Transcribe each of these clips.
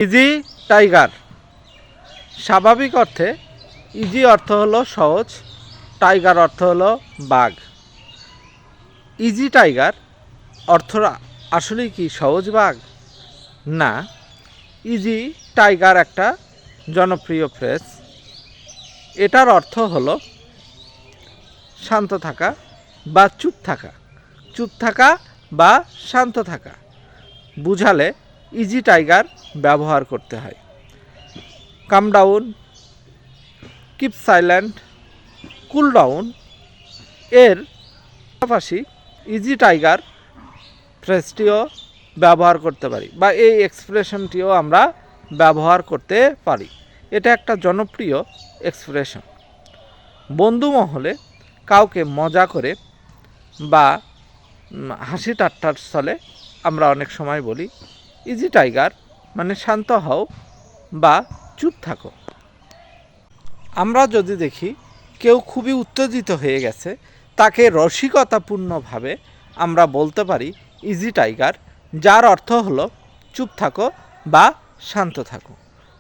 Easy tiger. স্বাভাবিক অর্থে easy অর্থ হলো সহজ, টাইগার অর্থ হলো বাঘ। ইজি টাইগার অর্থ আসলেই কি সহজ বাঘ? না, ইজি টাইগার একটা জনপ্রিয় ফ্রেজ। এটার অর্থ হলো শান্ত থাকা বা চুপ থাকা। চুপ থাকা বা শান্ত থাকা বুঝালে ইজি টাইগার ব্যবহার করতে হয়। Calm down, keep silent, cool down এর পাশাপাশি ইজি টাইগার ফ্রেজটিও ব্যবহার করতে পারি বা এই এক্সপ্রেশনটিও আমরা ব্যবহার করতে পারি। এটা একটা জনপ্রিয় এক্সপ্রেশন। বন্ধু মহলে কাউকে মজা করে বা হাসি ঠাট্টার ছলে আমরা অনেক সময় বলি ইজি টাইগার, মানে শান্ত হও বা চুপ থাকো। আমরা যদি দেখি কেউ খুবই উত্তেজিত হয়ে গেছে, তাকে রসিকতাপূর্ণভাবে আমরা বলতে পারি ইজি টাইগার, যার অর্থ হলো চুপ থাকো বা শান্ত থাকো।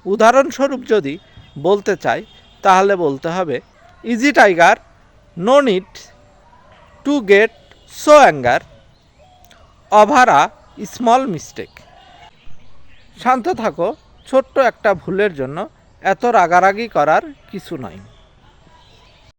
উদাহরণস্বরূপ যদি বলতে চাই তাহলে বলতে হবে easy tiger, no need to get so anger over a small mistake. শান্ত থাকো, ছোট্ট একটা ভুলের জন্য এত রাগারাগি করার কিছু নয়।